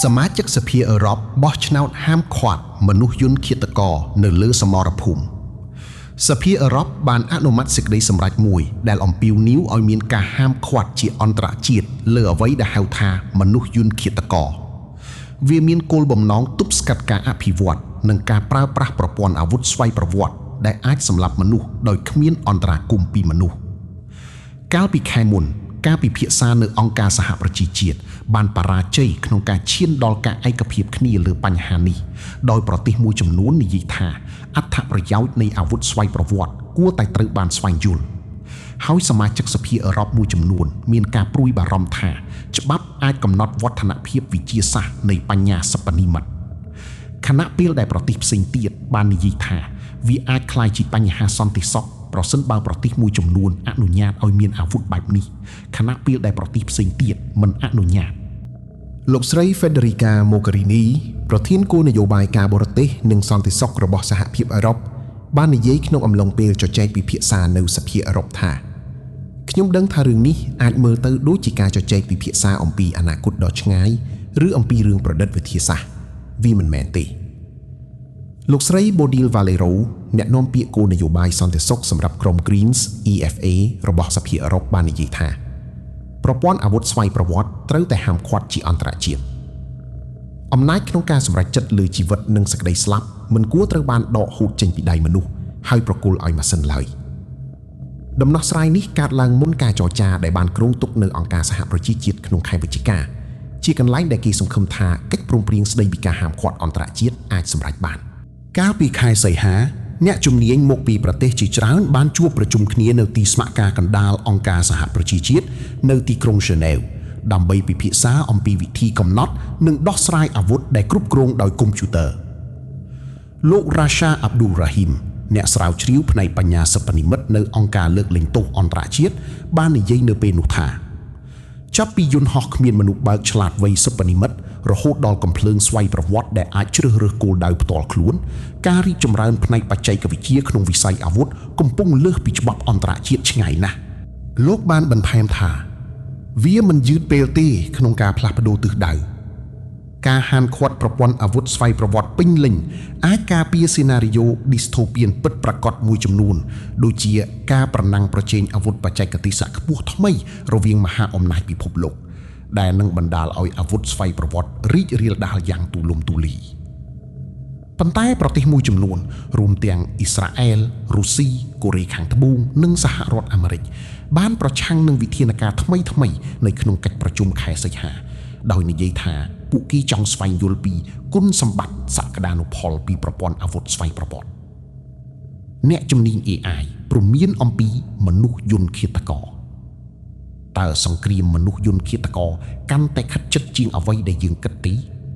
សមាជិកសភាអឺរ៉ុបបោះឆ្នោតហាមឃាត់មនុស្សយន្តឃាតករនៅលើសមរភូមិសភាអឺរ៉ុបបានអនុម័តសេចក្តីសម្រេចមួយដែលអំពាវនាវឲ្យមានការហាមឃាត់ជាអន្តរជាតិលើអ្វីដែលហៅថាមនុស្សយន្តឃាតករវាមានគោលបំណងទប់ស្កាត់ការអភិវឌ្ឍនិងការប្រើប្រាស់ប្រព័ន្ធអាវុធស្វ័យប្រវត្តិដែលអាចសម្លាប់មនុស្សដោយគ្មានអន្តរាគមន៍ពីមនុស្សកាលពីខែមុនការពិភាក្សានៅអង្គការសហប្រជាជាតិបានបរាជ័យក្នុងការឈានដល់ការឯកភាពគ្នាលើបញ្ហានេះដោយប្រទេសមួយចំនួននិយាយថាអត្ថប្រយោជន៍នៃអាវុធស្វ័យប្រវត្តិគួរតែត្រូវបានស្វែងយល់ហើយសមាជិកសភាអឺរ៉ុបមួយចំនួនមានការព្រួយបារម្ភថាច្បាប់អាចកំណត់វឌ្ឍនភាពវិទ្យាសាស្ត្រនៃបញ្ញាសិប្បនិម្មិតខណៈពេលដែលប្រទេសផ្សេងទៀតបាននិយាយថាវាអាចក្លាយជាបញ្ហាសន្តិសុខប្រសិនបើប្រទេសមួយចំនួនអនុញ្ញាតឲ្យមានអាវុធបែបនេះខណៈពេលដែលប្រទេសផ្សេងទៀតមិនអនុញ្ញាតលោកស្រី Federica Mogherini ប្រធានគោលនយោបាយការបរទេសនិងសន្តិសុខរបស់សហភាពអឺរ៉ុបបាននិយាយក្នុងអំឡុងពេលជជែកពិភាក្សានៅសភាអឺរ៉ុបថាខ្ញុំដឹងថារឿងនេះអាចមើលទៅដូចជាការជជែកពិភាក្សាអំពីអនាគតដ៏ឆ្ងាយឬអំពីរឿងប្រឌិតវិទ្យាសាស្ត្រវាមិនមែនទេលោកស្រី Bodil Valero អ្នកនាំពាក្យគោលនយោបាយសន្តិសុខសម្រាប់ក្រុម Greens EFA របស់សភាអឺរ៉ុបបាននិយាយថាប្រព័ន្ធអាវុធស្វ័យប្រវត្តិត្រូវតែហាមឃាត់ជាអន្តរជាតិអំណាចក្នុងការសម្រេចចិត្តលើជីវិតនិងសេចក្តីស្លាប់មិនគួរត្រូវបានដកហូតចេញពីដៃមនុស្សហើយប្រគល់ឲ្យម៉ាស៊ីនឡើយដំណោះស្រាយនេះកើតឡើងមុនការចរចាដែលបានគ្រោងទុកនៅអង្គការសហប្រជាជាតិក្នុងខែវិច្ឆិកាជាកន្លែងដែលគេសង្ឃឹមថាកិច្ចព្រមព្រៀងស្តីពីការហាមឃាត់អន្តរជាតិអាចសម្រេចបានកាលពីខែសីហាអ្នកជំនាញមកពីប្រទេសជាច្រើនបានជួបប្រជុំគ្នានៅទីស្នាក់ការកណ្ដាលអង្គការសហប្រជាជាតិនៅទីក្រុងហ្សឺណែវដើម្បីពិភាក្សាអំពីវិធីកំណត់និងដោះស្រាយអាវុធដែលគ្រប់គ្រងដោយកុំព្យូទ័រលោក Rasha Abdul Rahim អ្នកស្រាវជ្រាវផ្នែកបញ្ញាសិប្បនិម្មិតនៅអង្គការលើកលែងទោសអន្តរជាតិបាននិយាយនៅពេលនោះថាចាប់ពីយន្តហោះគ្មានមនុស្សបើកឆ្លាតវៃសិប្បនិម្មិតរហូតដល់កំភ្លើងស្វ័យប្រវត្តិដែលអាចជ្រើសរើសគោលដៅផ្ទាល់ខ្លួនការរីកចម្រើនផ្នែកបច្ចេកវិទ្យាក្នុងវិស័យអាវុធកំពុងលើសពីច្បាប់អន្តរជាតិឆ្ងាយណាស់លោកបានបន្ថែមថាវាមិនយឺតពេលទេក្នុងការផ្លាស់ប្ដូរទិសដៅការហាមឃាត់ប្រព័ន្ធអាវុធស្វ័យប្រវត្តិពេញលេញអាចការពារសេណារីយ៉ូ dystopian ពិតប្រាកដមួយចំនួនដូចជាការប្រណាំងប្រជែងអាវុធបច្ចេកទេសខ្ពស់ថ្មីរវាងមហាអំណាចពិភពលោកដែលនឹងបណ្ដាលឲ្យអាវុធស្វ័យប្រវត្តិរីករាលដាលយ៉ាងទូលំទូលាយប៉ុន្តែប្រទេសមួយចំនួនរួមទាំងអ៊ីស្រាអែលរុស្ស៊ីកូរ៉េខាងត្បូងនិងសហរដ្ឋអាមេរិកបានប្រឆាំងនឹងវិធានការថ្មីនៅក្នុងកិច្ចប្រជុំខែសីហាដោយនិយាយថាពួកគេចង់ស្វែងយល់ពីគុណសម្បត្តិសក្តានុផលពីប្រព័ន្ធអាវុធស្វ័យប្រវត្តិអ្នកជំនាញ AI ព្រមានអំពីមនុស្សយន្តឃាតករតើសង្គ្រាមមនុស្សយន្តឃាតករកាន់តែខិតជិតជាងអ្វីដែលយើងគិតទេ